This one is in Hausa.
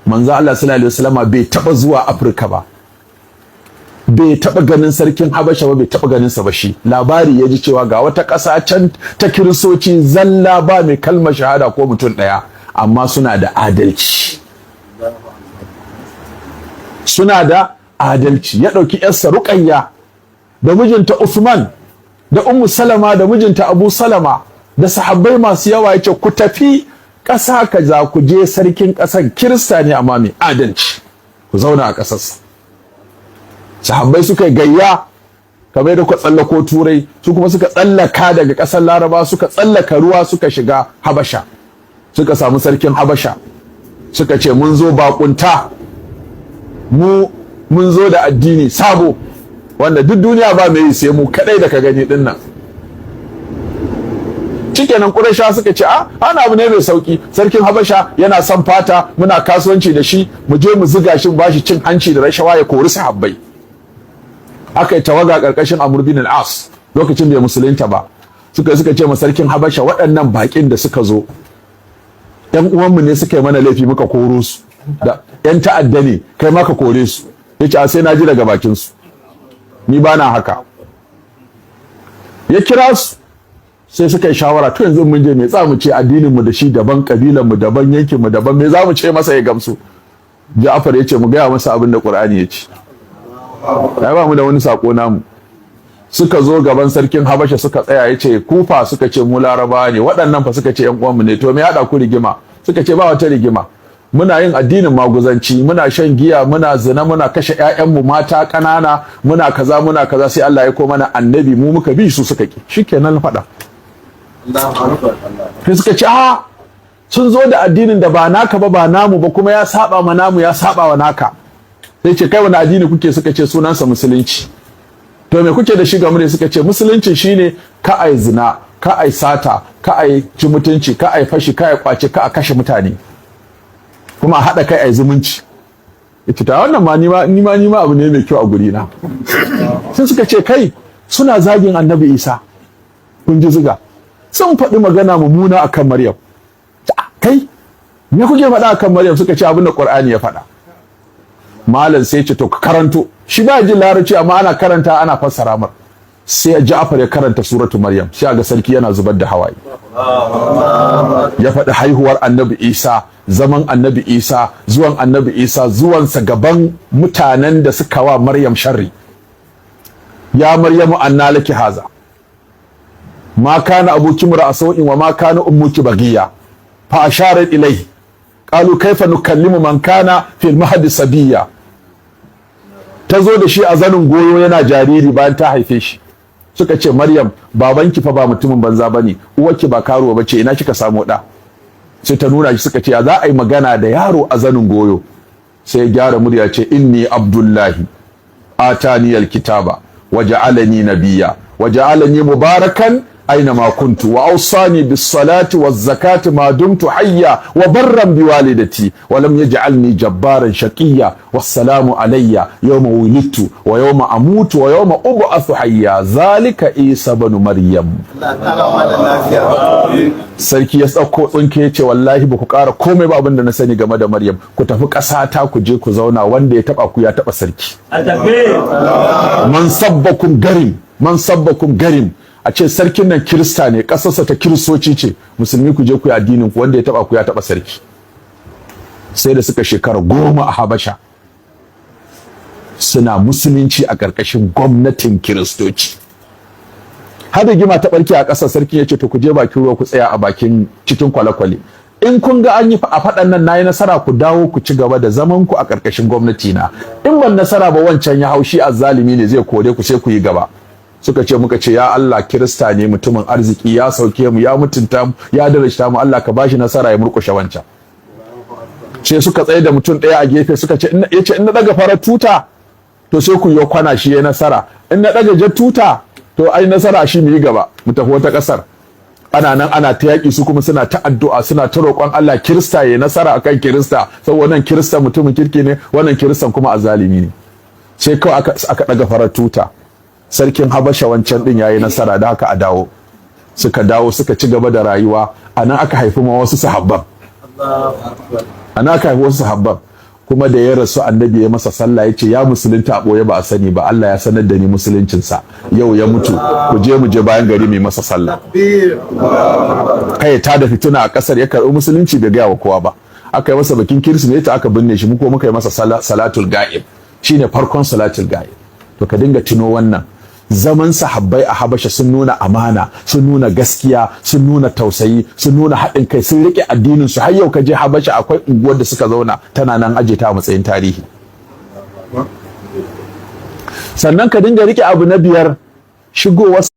manzo Allah sallallahu alaihi wasallama bai taba zuwa Afirka ba, bai taba ganin sarkin Habasha ba, bai taba ganin sa ba. Shi labari ya ji cewa ga wata ƙasa can ta kiristoci zalla ba mai kalmar shahada ko mutum ɗaya, amma suna da adalci, suna da adalci. Ya ɗauki yarsa Ruqayya da mijinta Uthman da Ummu Salama da mijinta Abu Salama da sahabbai masu yawa, yace ku tafi ƙasa kaza, ku je sarkin ƙasar kirista ne amma mai adalci, ku zauna a ƙasarsa. Sahabbai suka yi gayya kamar da ku tsallako Turai, su kuma suka tsallaka daga ƙasar Laraba, suka tsallaka ruwa suka shiga Habasha, suka samu sarkin Habasha, suka ce mun zo bakunta, mun zo da addini sabo wanda duk duniya ba mai yi sai mu kadai da ka gani din nan. Shikenan Qurayshawa suka ce ana abu ne mai sauki, sarkin Habasha yana son fata, muna kasuwanci da shi, mu je mu ziga shi, bashi cin hanci da rashawa ya kori sahabbai. Aka yi tawaga karkashin Amr bin al-As lokacin bai musulunta ba, suka ce ma sarkin Habasha, waɗannan bakin da suka zo ƴan uwanmu ne suka yi mana laifi muka koro su, da ƴan ta'adda ne kai ma ka kore su. Yace sai na ji daga bakin su, ni ba na haka. Ya kira su sai suka yi shawara, to yanzu mun je me za mu ce, addinin mu da shi daban, kabilan mu daban, yankin mu daban, me za mu ce masa ya gamsu? Ja'far ya ce mu gaya masa abin da Qur'ani ya ce. Ya ba mu da wani sako namu. Suka zo gaban sarkin Habasha suka tsaya, ya ce Kufa, suka ce mu Larabawa ne, waɗannan fa suka ce ƴan uwanmu ne, to me ya haɗa ku rigima? Suka ce ba wata rigima, muna yin addinin maguzanci, muna shan giya, muna zina, muna kashe ƴaƴanmu mata ƙanana, muna kaza sai Allah ya koma mana annabi, mu muka bi su suka ki. Shikenan faɗa. Sai suka ce sun zo da addinin da ba naka ba, ba namu ba, kuma ya saba ma namu, ya saba wa naka. Sai ce kai wani addini kuke? Suka ce sunansa musulunci. To me kuke da shi game da? Suka ce musulunci shine ka ai zina, ka ai sata, ka ai ci mutunci, ka ai fashi, ka ai kwace, ka a kashe mutane, kuma a haɗa kai ai zumunci. Ita ta wannan ma ni ma abu ne mai kyau a guri na. Sai suka ce kai suna zagin Annabi Isa, kun ji ziga, sun faɗi magana mummuna akan Maryam. Kai me kuke faɗa akan Maryam? Suka ce abin da Qur'ani ya faɗa. Malam sai ce to ka karanto, shi ba jin larabci amma ana karanta ana fassara mar. Sai Ja'far ya karanta suratu Maryam, sai ga sarki yana zubar da hawaye. Ya faɗi haihuwar Annabi Isa, zaman Annabi Isa, zuwan Annabi Isa, zuwansa gaban mutanen da suka wa Maryam sharri. Ya Maryamu anna laki haza, ma kana abuki mura'a sau'in wa ma kana ummuki bagiya, fa asharat ilayhi qalu kaifa nukallimu man kana fil mahdi sabiyya. Ta zo da shi a zanin goyo yana jariri bayan ta haife shi. Suka ce Maryam, babanki fa ba mutumin banza bane, uwarki ba karuwa bace, ina kika samu da? Sai ta nuna shi, suka ce ya za a yi magana da yaro a zanin goyo? Sai ya gyara murya ce inni abdullahi ataniyal kitaba waja'alani nabiyya waja'alani mubarakan أينما كنت وأوصاني بالصلاة والزكاة ما دمت حيا وبرا بوالدتي ولم يجعلني جبارا شقيا والسلام علي يوم ولدت ويوم أموت ويوم أبعث حيا ذلك عيسى بن مريم. Sarki ya sauko tsinke ya ce wallahi ba ku ƙara komai ba abin da na sani game da Maryam, ku tafi ƙasata ku je ku zauna, wanda ya taɓa ku ya taɓa sarki. Man sabbakum garim, a ce sarkin nan kirista ne, ƙasarsa ta kiristoci ce, musulmi ku je ku yi addinin ku, wanda ya taɓa ku ya taɓa sarki. Sai da suka shekara 10 a Habasha suna musulunci a ƙarƙashin gwamnatin kiristoci. Har rigima ta ɓarke a ƙasar, sarki ya ce to ku je bakin ruwa ku tsaya a bakin cikin kwale-kwale, in kun ga an yi a faɗan nan nayi nasara ku dawo ku ci gaba da zaman ku a ƙarƙashin gwamnati na, in ban nasara ba wancan ya haushi azzalimi ne zai kore ku, sai ku yi gaba. Suka ce muka ce ya Allah, kirista ne mutumin arziki, ya sauke mu, ya mutunta mu, ya darajta mu, Allah ka bashi nasara ya murƙushe wancan. Sai suka tsaye da mutum ɗaya a gefe, suka ce yace in na daga farar tuta to sai ku yi kwana shi ya nasara, in na daga jar tuta to ai nasara shi mu yi gaba mu tafi wata ƙasar. Ana nan ana ta yaƙi, su kuma suna ta addu'a, suna ta roƙon Allah kirista ya nasara akan kirista, saboda wannan kirista mutumin kirki ne, wannan kiristan kuma azzalimi ne. Sai kawai aka daga farar tuta, sarkin Habasha wancan din yayi nasara, da haka a dawo. Suka dawo suka ci gaba da rayuwa, anan aka haifi ma wasu sahabban. kuma da ya rasu annabi ya masa sallah ya ce ya musulunta a ɓoye ba a sani ba, Allah ya sanar da ni musuluncinsa, yau ya mutu, ku je mu je bayan gari mai masa sallah. Kai ta da fituna a ƙasar ya karɓi musulunci bai gaya wa kowa ba, aka yi masa bakin kirsimeti aka binne shi, mu ko muka yi masa salatul ga'ib, shine farkon salatul ga'ib. To ka dinga tuno wannan. Zaman sahabbai a Habasha sun nuna amana, sun nuna gaskiya, sun nuna tausayi, sun nuna haɗin kai, sun rike addinin su. Har yau ka je Habasha akwai unguwar da suka zauna tana nan aje ta a matsayin tarihi. Sannan ka dinga rike abu na biyar, shigowar